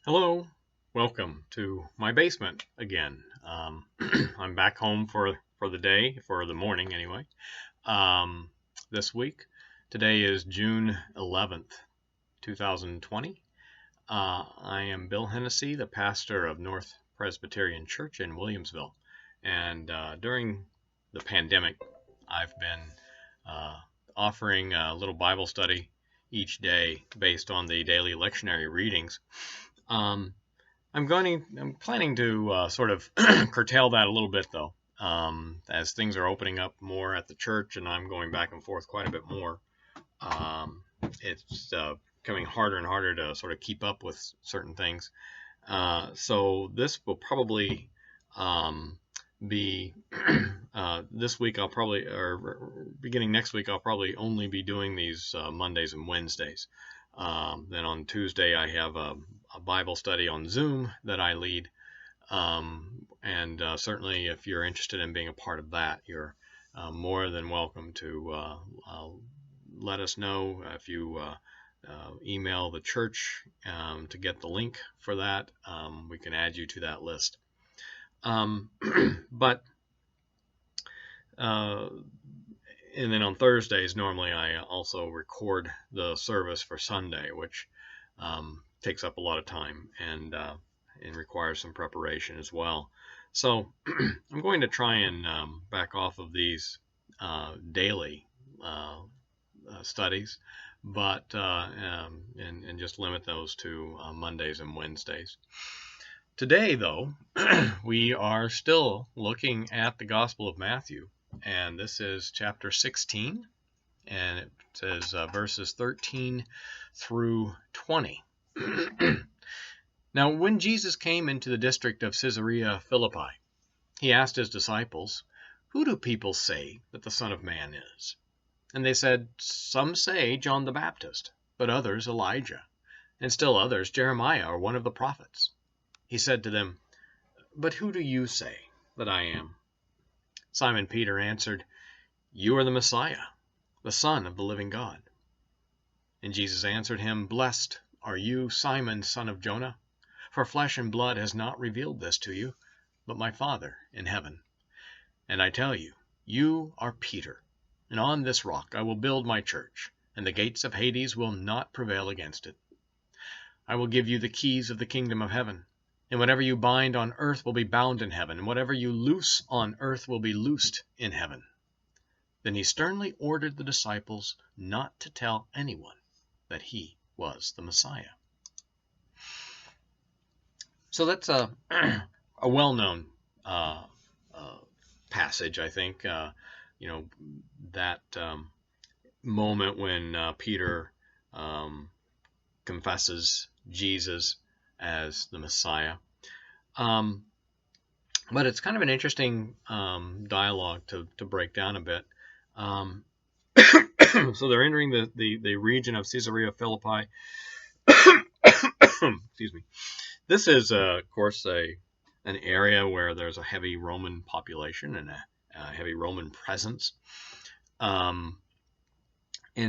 Hello, welcome to my basement again. I'm back home for the day, for the morning anyway. Um, this week, today is June 11th, 2020. I am Bill Hennessy, the pastor of North Presbyterian Church in Williamsville, and during the pandemic, I've been uh, offering a little Bible study each day based on the daily lectionary readings. Um, I'm planning to sort of curtail that a little bit though, as things are opening up more at the church, and I'm going back and forth quite a bit more. It's becoming harder and harder to sort of keep up with certain things. So this will probably um, be this week. I'll probably, or beginning next week, I'll probably only be doing these Mondays and Wednesdays. Then on Tuesday, I have a Bible study on Zoom that I lead. And certainly, if you're interested in being a part of that, you're more than welcome to let us know if you email the church to get the link for that. We can add you to that list. But and then on Thursdays, normally I also record the service for Sunday, which takes up a lot of time and requires some preparation as well. So I'm going to try and back off of these daily studies, but and just limit those to Mondays and Wednesdays. Today, though, we are still looking at the Gospel of Matthew, and this is chapter 16, and it says verses 13 through 20. Now, when Jesus came into the district of Caesarea Philippi, he asked his disciples, "Who do people say that the Son of Man is?" And they said, "Some say John the Baptist, but others Elijah, and still others Jeremiah or one of the prophets." He said to them, "But who do you say that I am?" Simon Peter answered, "You are the Messiah, the Son of the living God." And Jesus answered him, "Blessed are you, Simon, son of Jonah, for flesh and blood has not revealed this to you, but my Father in heaven. And I tell you, you are Peter, and on this rock I will build my church, and the gates of Hades will not prevail against it. I will give you the keys of the kingdom of heaven, and whatever you bind on earth will be bound in heaven, and whatever you loose on earth will be loosed in heaven." Then he sternly ordered the disciples not to tell anyone that he was the Messiah. So that's a well-known passage, I think. That moment when Peter confesses Jesus as the Messiah. But it's kind of an interesting dialogue to break down a bit. So they're entering the region of Caesarea Philippi. Excuse me. This is, of course, an area where there's a heavy Roman population and a heavy Roman presence. And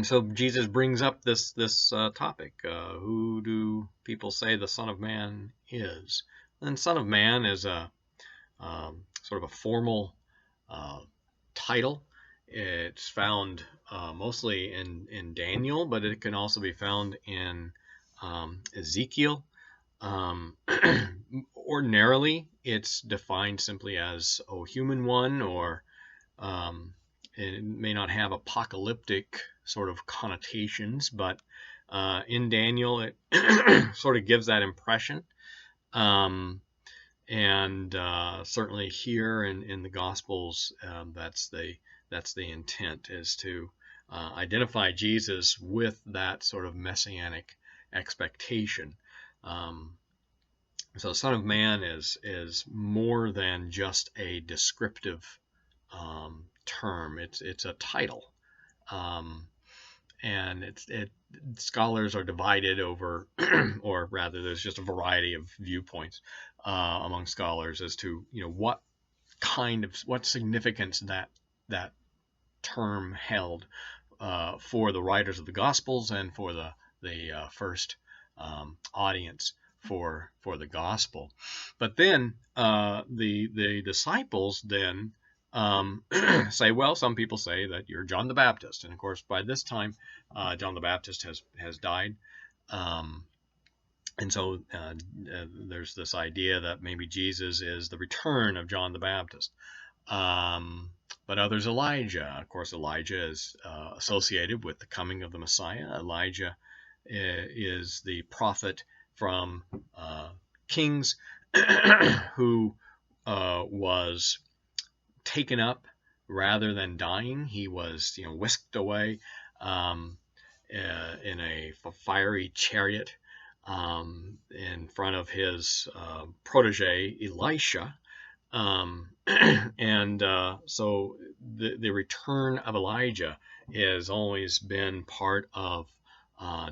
so Jesus brings up this topic. Who do people say the Son of Man is? And Son of Man is a sort of a formal title. It's found mostly in Daniel, but it can also be found in Ezekiel. Ordinarily, it's defined simply as a human one, or it may not have apocalyptic sort of connotations, but in Daniel, it sort of gives that impression. And certainly here in the Gospels, that's the intent, is to identify Jesus with that sort of messianic expectation. So Son of Man is more than just a descriptive term. It's a title, and scholars are divided over, or rather, there's just a variety of viewpoints among scholars as to what significance that term held for the writers of the Gospels and for the first audience for the gospel. But then the disciples then say, well, some people say that you're John the Baptist, and of course by this time John the Baptist has died. And so there's this idea that maybe Jesus is the return of John the Baptist. But others, Elijah. Of course, Elijah is associated with the coming of the Messiah. Elijah is the prophet from Kings who was taken up rather than dying. He was, whisked away in a fiery chariot in front of his protege Elisha. So the return of Elijah has always been part of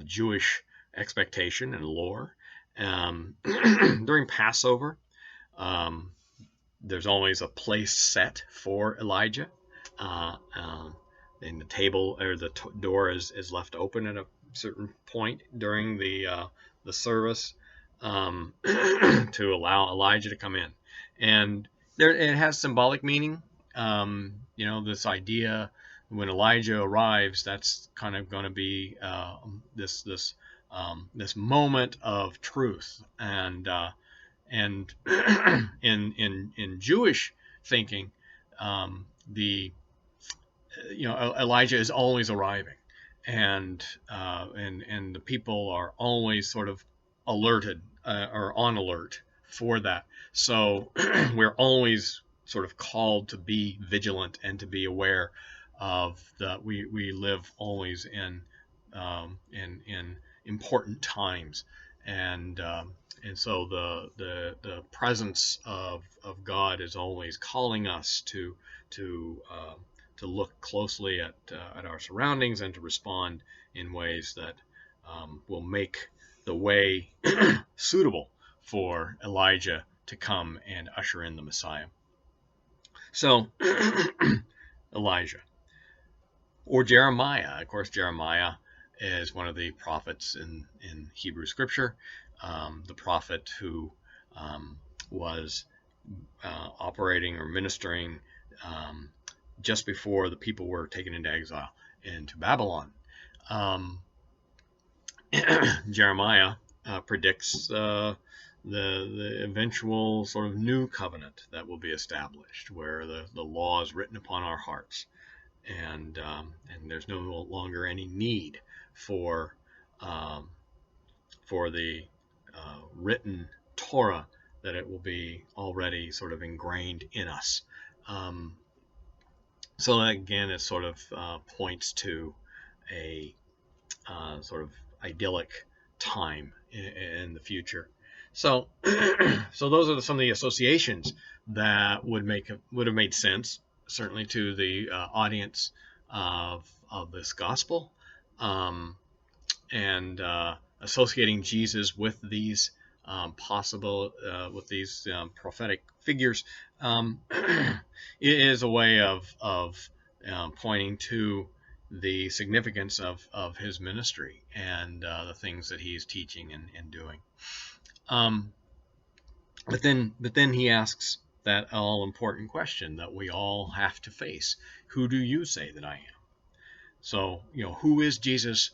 Jewish expectation and lore. During Passover, there's always a place set for Elijah. And the table or the door is left open at a certain point during the service to allow Elijah to come in. And it has symbolic meaning. This idea when Elijah arrives, that's kind of going to be this moment of truth. And in Jewish thinking, Elijah is always arriving, and the people are always sort of alerted or on alert for that. So we're always sort of called to be vigilant and to be aware of that we live always in important times, and so the presence of God is always calling us to look closely at our surroundings and to respond in ways that will make the way suitable for Elijah to come and usher in the Messiah. So Elijah or Jeremiah. Of course, Jeremiah is one of the prophets in Hebrew Scripture, the prophet who was operating or ministering just before the people were taken into exile into Babylon. Jeremiah predicts the eventual sort of new covenant that will be established, where the law is written upon our hearts, and there's no longer any need for the written Torah, that it will be already sort of ingrained in us. So again, it sort of points to a sort of idyllic time in the future. So those are some of the associations that would have made sense, certainly to the audience of this gospel, and associating Jesus with these prophetic figures is a way of pointing to the significance of his ministry and the things that he's teaching and doing. But then he asks that all important question that we all have to face: who do you say that I am? So, who is Jesus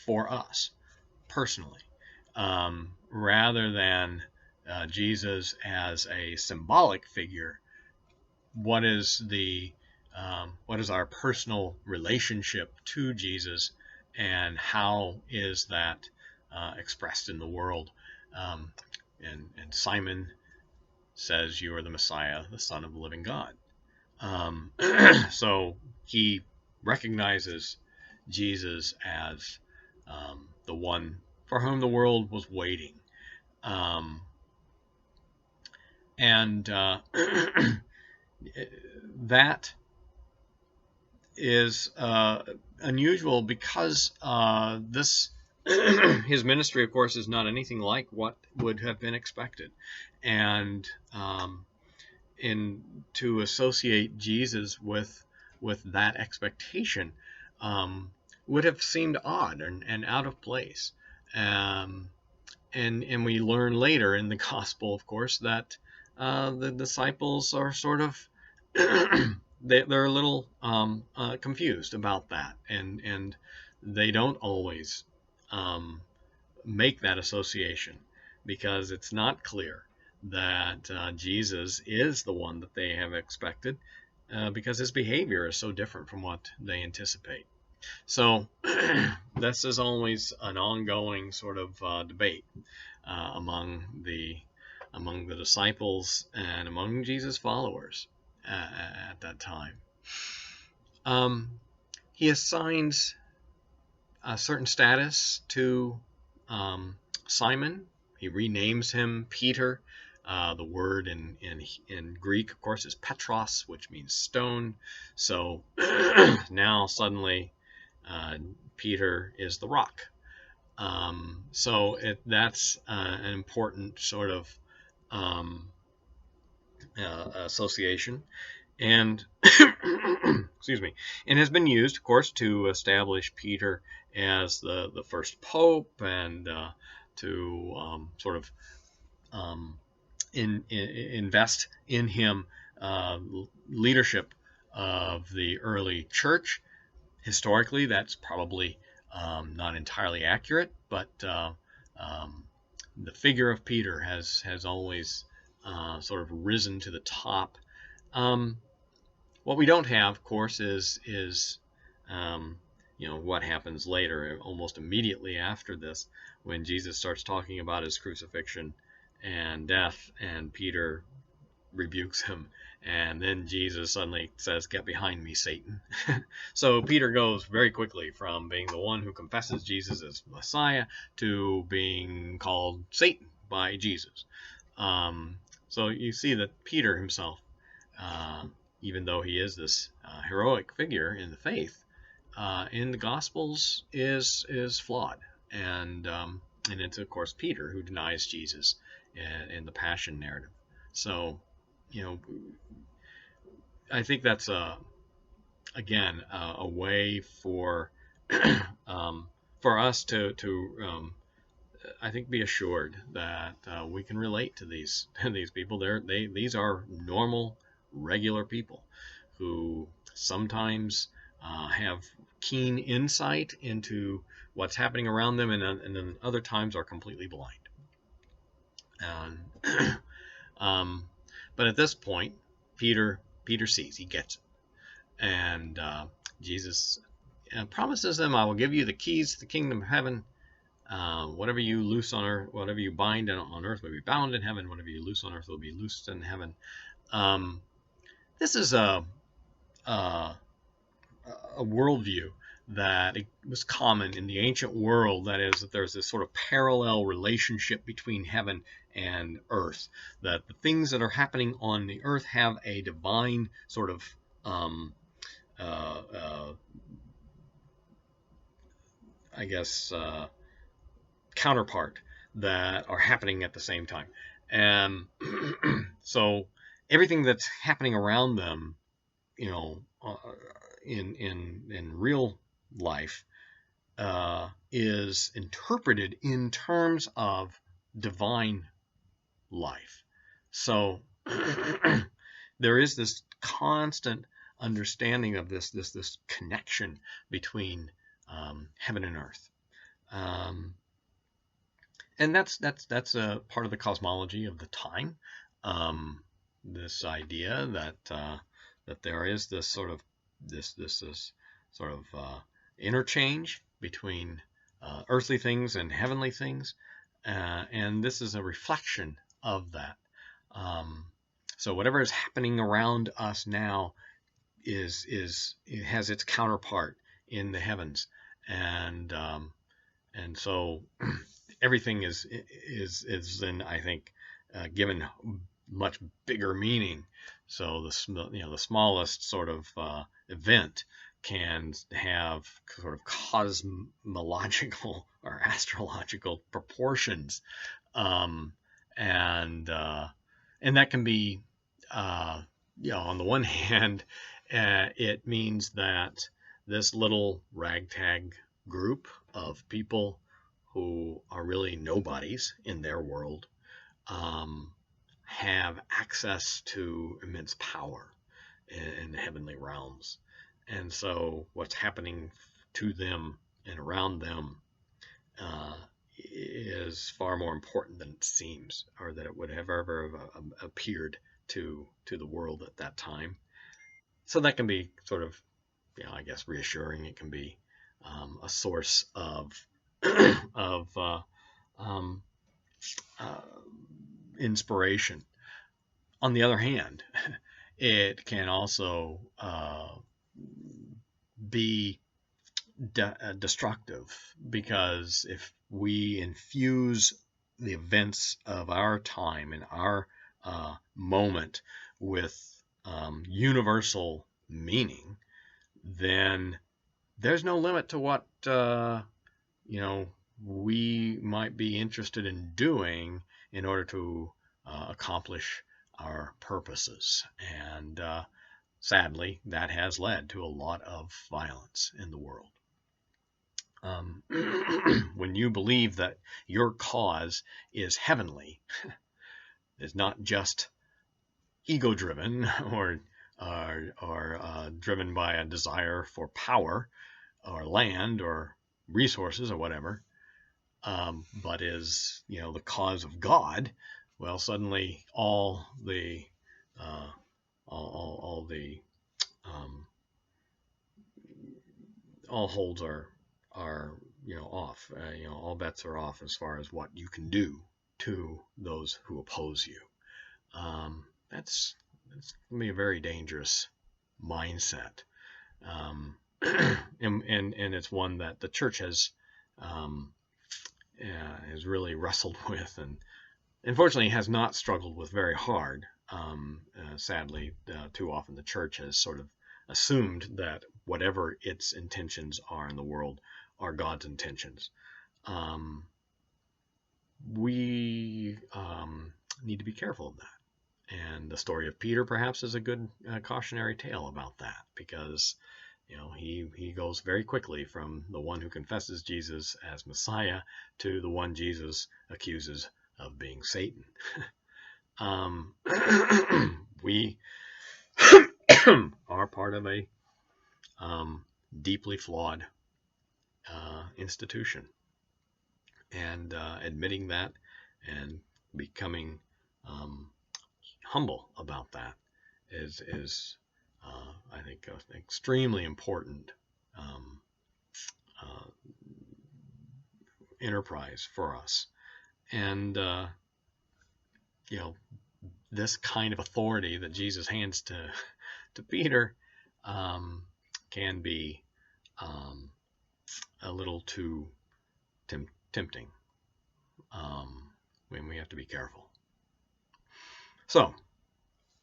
for us personally, rather than Jesus as a symbolic figure? What is our personal relationship to Jesus, and how is that expressed in the world? And Simon says, "You are the Messiah, the Son of the living God." So he recognizes Jesus as the one for whom the world was waiting. That is unusual because his ministry, of course, is not anything like what would have been expected, and to associate Jesus with that expectation would have seemed odd and out of place. And we learn later in the gospel, of course, that the disciples are sort of they're a little confused about that, and they don't always um, make that association because it's not clear that Jesus is the one that they have expected because his behavior is so different from what they anticipate. So this is always an ongoing sort of debate among the disciples and among Jesus' followers at that time. He assigns a certain status to Simon. He renames him Peter. The word in Greek, of course, is Petros, which means stone. So now suddenly Peter is the rock. So that's an important sort of association, and excuse me, and has been used, of course, to establish Peter as the first pope, and to sort of invest in him leadership of the early church. Historically, that's probably not entirely accurate, but the figure of Peter has always sort of risen to the top. What we don't have, of course, is what happens later, almost immediately after this, when Jesus starts talking about his crucifixion and death, and Peter rebukes him, and then Jesus suddenly says, "Get behind me, Satan." So Peter goes very quickly from being the one who confesses Jesus as Messiah to being called Satan by Jesus. So you see that Peter himself, even though he is this heroic figure in the faith, in the Gospels is flawed, and it's of course Peter who denies Jesus in the Passion narrative. So, I think that's again a way for for us to I think be assured that we can relate to these people. These are normal, regular people who sometimes have keen insight into what's happening around them, and then other times are completely blind. But at this point, Peter sees, he gets it, and Jesus promises them, "I will give you the keys to the kingdom of heaven. Whatever you loose on earth, whatever you bind on earth will be bound in heaven. Whatever you loose on earth will be loosed in heaven." This is a worldview that it was common in the ancient world. That is, that there's this sort of parallel relationship between heaven and earth. That the things that are happening on the earth have a divine sort of counterpart that are happening at the same time. And so everything that's happening around them, in real life, is interpreted in terms of divine life. So there is this constant understanding of this connection between heaven and earth, and that's a part of the cosmology of the time. This idea that there is this sort of interchange between earthly things and heavenly things, and this is a reflection of that. So whatever is happening around us now it has its counterpart in the heavens, and so everything is then, I think, given much bigger meaning. So the smallest sort of event can have sort of cosmological or astrological proportions, and that can be, on the one hand, it means that this little ragtag group of people who are really nobodies in their world have access to immense power in the heavenly realms. And so what's happening to them and around them is far more important than it seems, or that it would have ever appeared to the world at that time. So that can be sort of, I guess, reassuring. It can be a source of of inspiration. On the other hand, it can also be destructive, because if we infuse the events of our time and our moment with universal meaning, then there's no limit to what we might be interested in doing in order to accomplish our purposes. And sadly, that has led to a lot of violence in the world. When you believe that your cause is heavenly, is not just ego-driven or driven by a desire for power or land or resources or whatever, but is the cause of God, well, suddenly all holds are off. All bets are off as far as what you can do to those who oppose you. That's going to be a very dangerous mindset, and it's one that the church has really wrestled with, and unfortunately has not struggled with very hard. Sadly, too often the church has sort of assumed that whatever its intentions are in the world are God's intentions. We need to be careful of that. And the story of Peter perhaps is a good cautionary tale about that, because he goes very quickly from the one who confesses Jesus as Messiah to the one Jesus accuses of being Satan. We are part of a deeply flawed institution, and admitting that and becoming humble about that is I think an extremely important enterprise for us. And this kind of authority that Jesus hands to Peter can be a little too tempting, when we have to be careful. So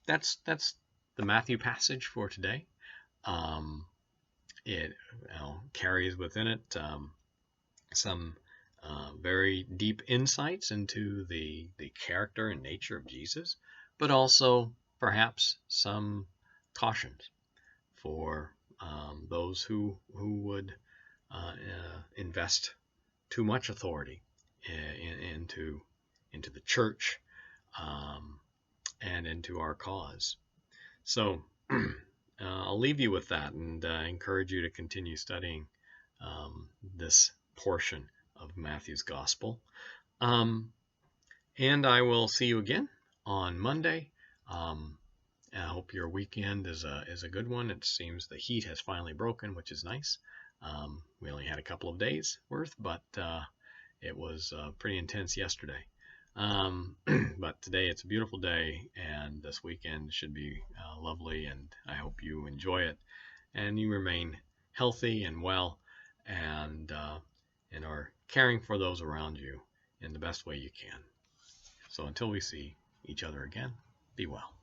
that's the Matthew passage for today. It carries within it some very deep insights into the character and nature of Jesus, but also perhaps some cautions for those who would invest too much authority into the church and into our cause. So I'll leave you with that, and encourage you to continue studying this portion of Matthew's Gospel. And I will see you again on Monday. I hope your weekend is a good one. It seems the heat has finally broken, which is nice. We only had a couple of days worth, but it was pretty intense yesterday. But today it's a beautiful day, and this weekend should be lovely, and I hope you enjoy it and you remain healthy and well, and are caring for those around you in the best way you can. So until we see each other again, be well.